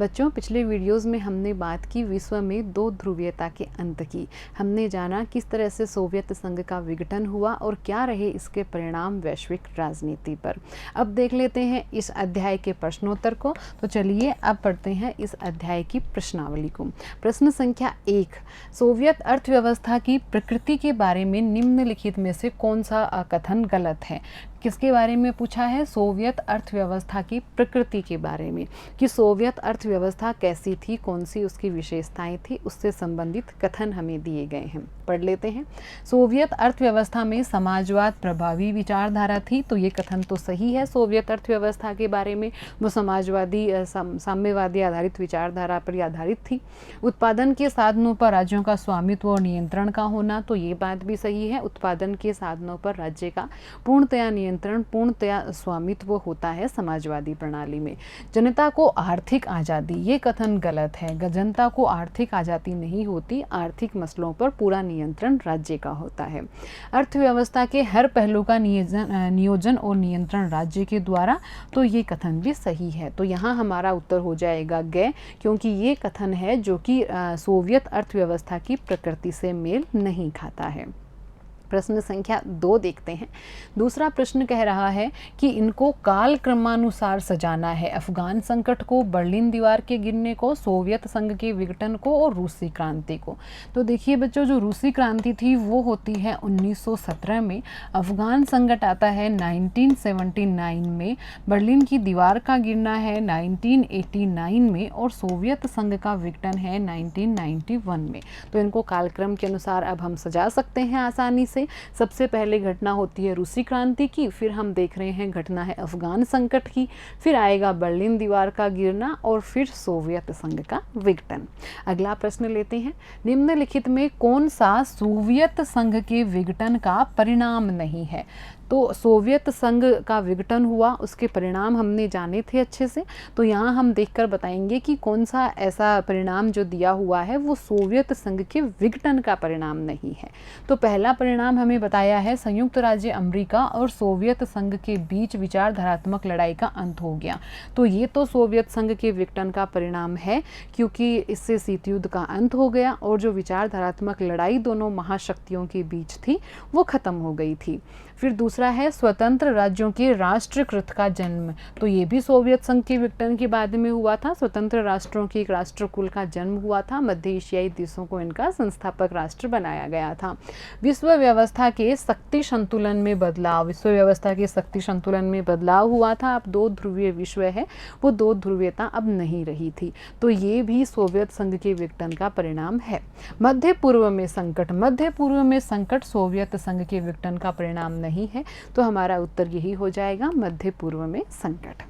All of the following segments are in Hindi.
बच्चों, पिछले वीडियोस में हमने बात की विश्व में दो ध्रुवीयता के अंत की। हमने जाना किस तरह से सोवियत संघ का विघटन हुआ और क्या रहे इसके परिणाम वैश्विक राजनीति पर। अब देख लेते हैं इस अध्याय के प्रश्नोत्तर को। तो चलिए अब पढ़ते हैं इस अध्याय की प्रश्नावली को। प्रश्न संख्या 1, सोवियत अर्थव्यवस्था की प्रकृति के बारे में निम्नलिखित में से कौन सा कथन गलत है। किसके बारे में पूछा है? सोवियत अर्थव्यवस्था की प्रकृति के बारे में, कि सोवियत अर्थव्यवस्था कैसी थी, कौन सी उसकी विशेषताएं थी, उससे संबंधित कथन हमें दिए गए हैं। पढ़ लेते हैं। सोवियत अर्थव्यवस्था में समाजवाद प्रभावी विचारधारा थी। तो ये कथन तो सही है। सोवियत अर्थव्यवस्था के बारे में वो समाजवादी साम्यवादी आधारित विचारधारा पर आधारित थी। उत्पादन के साधनों पर राज्यों का स्वामित्व और नियंत्रण का होना, तो ये बात भी सही है। उत्पादन के साधनों पर राज्य का पूर्णतया नियंत्रण, पूर्णतया स्वामित्व होता है समाजवादी प्रणाली में। जनता को आर्थिक आज़ादी, ये कथन गलत है। जनता को आर्थिक आज़ादी नहीं होती, आर्थिक मसलों पर पूरा नियंत्रण राज्य का होता है। अर्थव्यवस्था के हर पहलू का नियोजन और नियंत्रण राज्य के द्वारा, तो ये कथन भी सही है। तो यहाँ हमारा उत्तर हो जाएगा ग, क्योंकि ये कथन है जो कि सोवियत अर्थव्यवस्था की प्रकृति से मेल नहीं खाता है। प्रश्न संख्या 2 देखते हैं। दूसरा प्रश्न कह रहा है कि इनको काल क्रमानुसार सजाना है। अफगान संकट को, बर्लिन दीवार के गिरने को, सोवियत संघ के विघटन को और रूसी क्रांति को। तो देखिए बच्चों, जो रूसी क्रांति थी वो होती है 1917 में, अफगान संकट आता है 1979 में, बर्लिन की दीवार का गिरना है 1989 में और सोवियत संघ का विघटन है 1991 में। तो इनको कालक्रम के अनुसार अब हम सजा सकते हैं आसानी से। सबसे पहले घटना होती है रूसी क्रांति की, फिर हम देख रहे हैं घटना है अफगान संकट की, फिर आएगा बर्लिन दीवार का गिरना और फिर सोवियत संघ का विघटन। अगला प्रश्न लेते हैं। निम्नलिखित में कौन सा सोवियत संघ के विघटन का परिणाम नहीं है? तो सोवियत संघ का विघटन हुआ, उसके परिणाम हमने जाने थे अच्छे से। तो यहाँ हम देखकर बताएंगे कि कौन सा ऐसा परिणाम जो दिया हुआ है वो सोवियत संघ के विघटन का परिणाम नहीं है। तो पहला परिणाम हमें बताया है संयुक्त राज्य अमेरिका और सोवियत संघ के बीच विचारधारात्मक लड़ाई का अंत हो गया। तो ये तो सोवियत संघ के विघटन का परिणाम है, क्योंकि इससे शीत युद्ध का अंत हो गया और जो विचारधारात्मक लड़ाई दोनों महाशक्तियों के बीच थी वो खत्म हो गई थी। फिर दूसरा है स्वतंत्र राज्यों के राष्ट्रकृत का जन्म। तो ये भी सोवियत संघ के विघटन के बाद में हुआ था। स्वतंत्र राष्ट्रों के एक राष्ट्रकुल का जन्म हुआ था। मध्य एशियाई देशों को इनका संस्थापक राष्ट्र बनाया गया था। विश्व व्यवस्था के शक्ति संतुलन में बदलाव, विश्व व्यवस्था के शक्ति संतुलन में बदलाव हुआ था। अब दो ध्रुवीय विश्व है, वो दो ध्रुवीयता अब नहीं रही थी। तो ये भी सोवियत संघ के विघटन का परिणाम है। मध्य पूर्व में संकट, मध्य पूर्व में संकट सोवियत संघ के विघटन का परिणाम नहीं है। तो हमारा उत्तर यही हो जाएगा, मध्य पूर्व में संकट।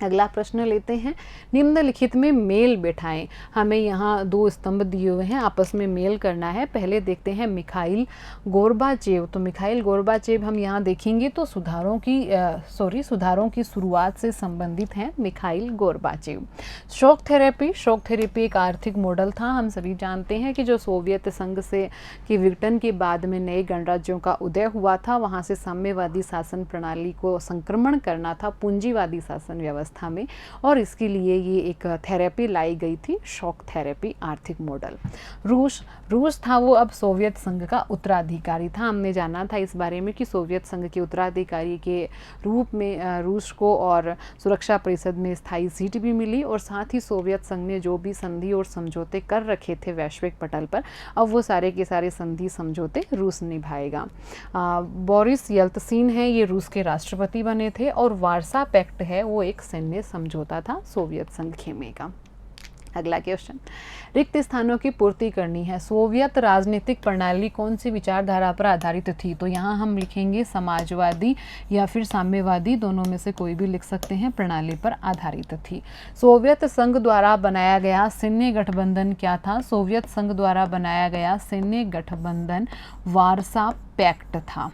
अगला प्रश्न लेते हैं। निम्नलिखित में मेल बैठाएं। हमें यहाँ दो स्तंभ दिए हुए हैं, आपस में मेल करना है। पहले देखते हैं मिखाइल गोर्बाचेव। तो मिखाइल गोर्बाचेव हम यहाँ देखेंगे तो सुधारों की शुरुआत से संबंधित हैं मिखाइल गोर्बाचेव। शॉक थेरेपी एक आर्थिक मॉडल था। हम सभी जानते हैं कि जो सोवियत संघ से के विघटन के बाद में नए गणराज्यों का उदय हुआ था, वहाँ से साम्यवादी शासन प्रणाली को संक्रमण करना था पूंजीवादी शासन व्यवस्था में, और इसके लिए ये एक थेरेपी लाई गई थी, शॉक थेरेपी आर्थिक मॉडल। रूस था वो अब सोवियत संघ का उत्तराधिकारी था। हमने जाना था इस बारे में कि सोवियत संघ के उत्तराधिकारी के रूप में रूस को और सुरक्षा परिषद में स्थायी सीट भी मिली, और साथ ही सोवियत संघ ने जो भी संधि और समझौते कर रखे थे वैश्विक पटल पर, अब वो सारे के सारे संधि समझौते रूस निभाएगा। बोरिस येल्त्सिन है, ये रूस के राष्ट्रपति बने थे, और वार्सा पैक्ट है वो एक सैन्य समझौता था सोवियत संघ खेमे का। अगला क्वेश्चन, रिक्त स्थानों की पूर्ति करनी है। सोवियत राजनीतिक प्रणाली कौन सी विचारधारा पर आधारित थी? तो यहाँ हम लिखेंगे समाजवादी या फिर साम्यवादी, दोनों में से कोई भी लिख सकते हैं, प्रणाली पर आधारित थी। सोवियत संघ द्वारा बनाया गया सैन्य गठबंधन क्या था? सोवियत संघ द्वारा बनाया गया सैन्य गठबंधन वार्सा पैक्ट था।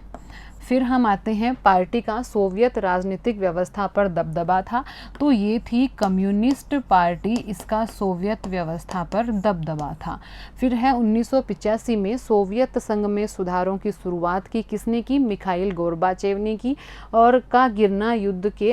फिर हम आते हैं पार्टी का सोवियत राजनीतिक व्यवस्था पर दबदबा था, तो ये थी कम्युनिस्ट पार्टी, इसका सोवियत व्यवस्था पर दबदबा था। फिर है 1985 में सोवियत संघ में सुधारों की शुरुआत की किसने की? मिखाइल गोर्बाचेव ने की, और का गिरना युद्ध के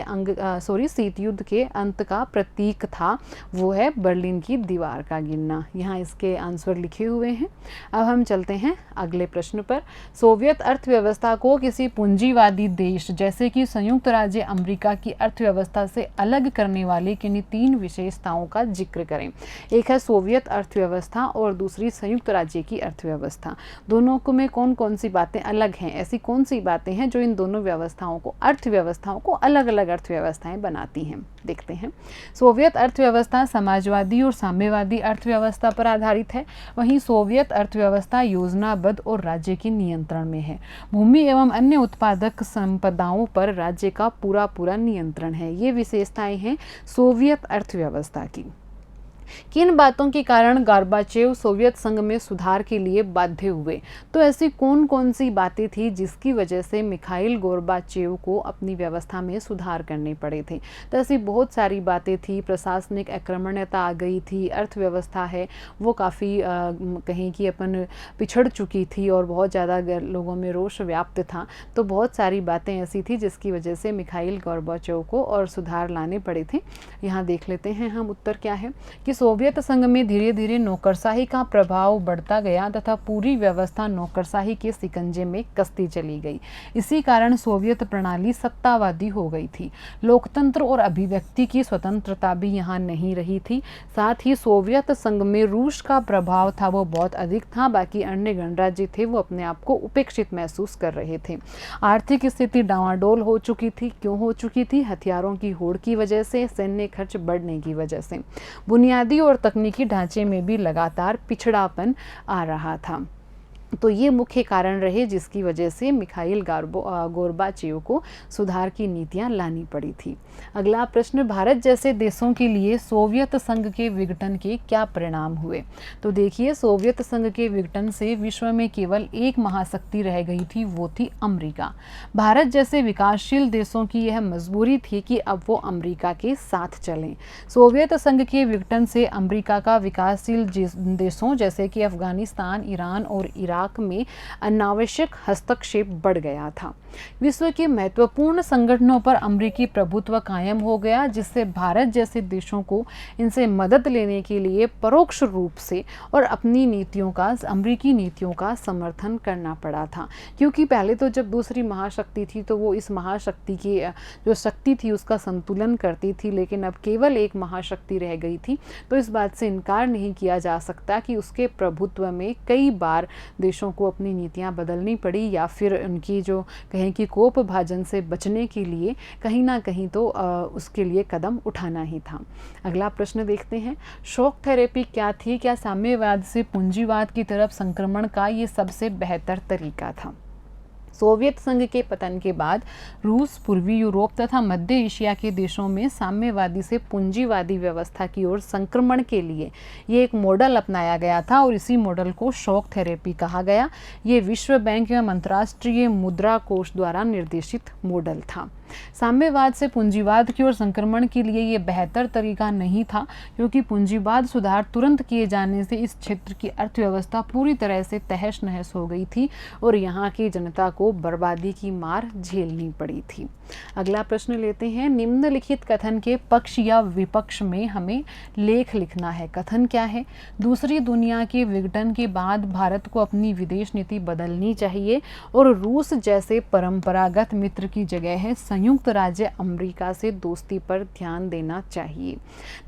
शीत युद्ध के अंत का प्रतीक था, वो है बर्लिन की दीवार का गिरना। यहाँ इसके आंसर लिखे हुए हैं। अब हम चलते हैं अगले प्रश्न पर। सोवियत अर्थव्यवस्था को किसी पूंजीवादी देश जैसे कि संयुक्त राज्य अमेरिका की अर्थव्यवस्था से अलग करने वाली किन्हीं 3 विशेषताओं का जिक्र करें। एक है सोवियत अर्थव्यवस्था और दूसरी संयुक्त राज्य की अर्थव्यवस्था। दोनों को में कौन कौन सी बातें अलग हैं? ऐसी कौन सी बातें हैं जो इन दोनों व्यवस्थाओं को, अर्थव्यवस्थाओं को अलग अलग अर्थव्यवस्थाएं बनाती हैं? देखते हैं। सोवियत अर्थव्यवस्था समाजवादी और साम्यवादी अर्थव्यवस्था पर आधारित है, वहीं सोवियत अर्थव्यवस्था योजनाबद्ध और राज्य के नियंत्रण में है। भूमि एवं अन्य उत्पादक संपदाओं पर राज्य का पूरा नियंत्रण है। ये विशेषताएं हैं सोवियत अर्थव्यवस्था की। किन बातों के कारण गोर्बाचेव सोवियत संघ में सुधार के लिए बाध्य हुए? तो ऐसी कौन कौन सी बातें थी जिसकी वजह से मिखाइल गोर्बाचेव को अपनी व्यवस्था में सुधार करने पड़े थे? तो ऐसी बहुत सारी बातें थी। प्रशासनिक अक्रमण्यता आ गई थी, अर्थव्यवस्था है वो काफ़ी कहें कि अपन पिछड़ चुकी थी और बहुत ज़्यादा लोगों में रोष व्याप्त था। तो बहुत सारी बातें ऐसी थी जिसकी वजह से मिखाइल गोर्बाचेव को और सुधार लाने पड़े थे। यहाँ देख लेते हैं हम उत्तर क्या है कि सोवियत संघ में धीरे धीरे नौकरशाही का प्रभाव बढ़ता गया तथा पूरी व्यवस्था नौकरशाही के शिकंजे में कसती चली गई। इसी कारण सोवियत प्रणाली सत्तावादी हो गई थी। लोकतंत्र और अभिव्यक्ति की स्वतंत्रता भी यहाँ नहीं रही थी। साथ ही सोवियत संघ में रूस का प्रभाव था वो बहुत अधिक था। बाकी अन्य गणराज्य थे वो अपने आप को उपेक्षित महसूस कर रहे थे। आर्थिक स्थिति डावाडोल हो चुकी थी। क्यों हो चुकी थी? हथियारों की होड़ की वजह से, सैन्य खर्च बढ़ने की वजह से। बुनियादी और तकनीकी ढांचे में भी लगातार पिछड़ापन आ रहा था। तो ये मुख्य कारण रहे जिसकी वजह से मिखाइल गोर्बाचेव को सुधार की नीतियां लानी पड़ी थी। अगला प्रश्न, भारत जैसे देशों के लिए सोवियत संघ के विघटन के क्या परिणाम हुए? तो देखिए, सोवियत संघ के विघटन से विश्व में केवल एक महाशक्ति रह गई थी, वो थी अमेरिका। भारत जैसे विकासशील देशों की यह मजबूरी थी कि अब वो अमेरिका के साथ चलें। सोवियत संघ के विघटन से अमेरिका का विकासशील देशों जैसे कि अफगानिस्तान, ईरान और इराक में अनावश्यक हस्तक्षेप बढ़ गया था। विश्व के महत्वपूर्ण संगठनों पर अमेरिकी प्रभुत्व कायम हो गया, जिससे भारत जैसे देशों को इनसे मदद लेने के लिए परोक्ष रूप से और अपनी नीतियों का, अमेरिकी नीतियों का समर्थन करना पड़ा था। क्योंकि पहले तो जब दूसरी महाशक्ति थी तो वो इस महाशक्ति की जो शक्ति थी उसका संतुलन करती थी, लेकिन अब केवल एक महाशक्ति रह गई थी। तो इस बात से इनकार नहीं किया जा सकता कि उसके प्रभुत्व में कई बार देशों को अपनी नीतियां बदलनी पड़ी, या फिर उनकी जो कहें कि कोप भाजन से बचने के लिए कहीं ना कहीं तो उसके लिए कदम उठाना ही था। अगला प्रश्न देखते हैं, शॉक थेरेपी क्या थी? क्या साम्यवाद से पूंजीवाद की तरफ संक्रमण का ये सबसे बेहतर तरीका था? सोवियत संघ के पतन के बाद रूस, पूर्वी यूरोप तथा मध्य एशिया के देशों में साम्यवादी से पूंजीवादी व्यवस्था की ओर संक्रमण के लिए ये एक मॉडल अपनाया गया था और इसी मॉडल को शॉक थेरेपी कहा गया। ये विश्व बैंक एवं अंतर्राष्ट्रीय मुद्रा कोष द्वारा निर्देशित मॉडल था। साम्यवाद से पूंजीवाद की ओर संक्रमण के लिए ये बेहतर तरीका नहीं था, क्योंकि पूंजीवाद सुधार तुरंत किए जाने से इस क्षेत्र की अर्थव्यवस्था पूरी तरह से तहस नहस हो गई थी और यहाँ की जनता को बर्बादी की मार झेलनी पड़ी थी। अगला प्रश्न लेते हैं, निम्नलिखित कथन के पक्ष या विपक्ष में हमें लेख लिखना है। कथन क्या है? दूसरी दुनिया के विघटन के बाद भारत को अपनी विदेश नीति बदलनी चाहिए और रूस जैसे परंपरागत मित्र की जगह है संयुक्त राज्य अमेरिका से दोस्ती पर ध्यान देना चाहिए।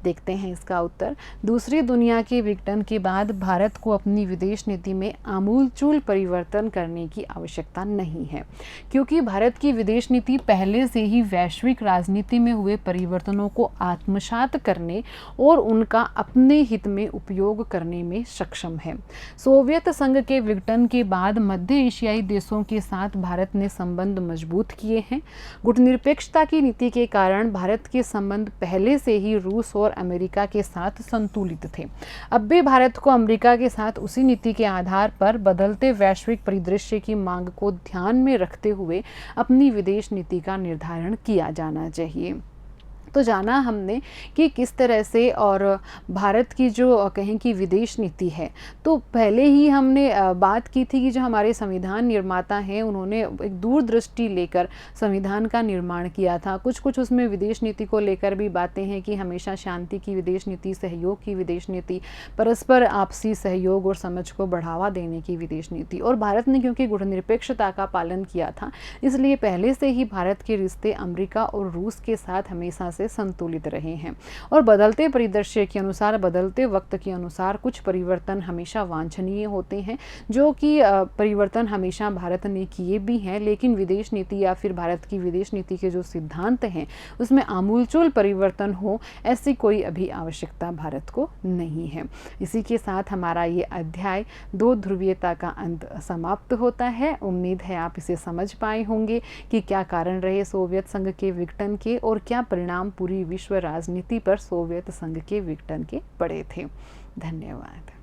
देखते हैं इसका उत्तर। दूसरी दुनिया के विघटन के बाद भारत को अपनी विदेश नीति में आमूलचूल परिवर्तन करने की आवश्यकता नहीं है, क्योंकि भारत की विदेश नीति पहले पहले से ही वैश्विक राजनीति में हुए परिवर्तनों को आत्मसात करने और उनका अपने हित में उपयोग करने में सक्षम है। सोवियत संघ के विघटन के बाद मध्य एशियाई देशों के साथ भारत ने संबंध मजबूत किए हैं। गुटनिरपेक्षता की नीति के कारण भारत के संबंध पहले से ही रूस और अमेरिका के साथ संतुलित थे। अब भी भारत को अमेरिका के साथ उसी नीति के आधार पर बदलते वैश्विक परिदृश्य की मांग को ध्यान में रखते हुए अपनी विदेश नीति का निर्धारण किया जाना चाहिए। तो जाना हमने कि किस तरह से और भारत की जो कहें कि विदेश नीति है, तो पहले ही हमने बात की थी कि जो हमारे संविधान निर्माता हैं उन्होंने एक दूरदृष्टि लेकर संविधान का निर्माण किया था। कुछ उसमें विदेश नीति को लेकर भी बातें हैं कि हमेशा शांति की विदेश नीति, सहयोग की विदेश नीति, परस्पर आपसी सहयोग और समझ को बढ़ावा देने की विदेश नीति। और भारत ने क्योंकि गुटनिरपेक्षता का पालन किया था, इसलिए पहले से ही भारत के रिश्ते अमेरिका और रूस के साथ हमेशा से संतुलित रहे हैं। और बदलते परिदृश्य के अनुसार, बदलते वक्त के अनुसार कुछ परिवर्तन हमेशा वांछनीय होते हैं, जो कि परिवर्तन हमेशा भारत ने किए भी हैं। लेकिन विदेश नीति या फिर भारत की विदेश नीति के जो सिद्धांत हैं उसमें आमूलचूल परिवर्तन हो, ऐसी कोई अभी आवश्यकता भारत को नहीं है। इसी के साथ हमारा ये अध्याय दो ध्रुवीयता का अंत समाप्त होता है। उम्मीद है आप इसे समझ पाए होंगे कि क्या कारण रहे सोवियत संघ के विघटन के और क्या परिणाम पूरी विश्व राजनीति पर सोवियत संघ के विघटन के पड़े थे। धन्यवाद।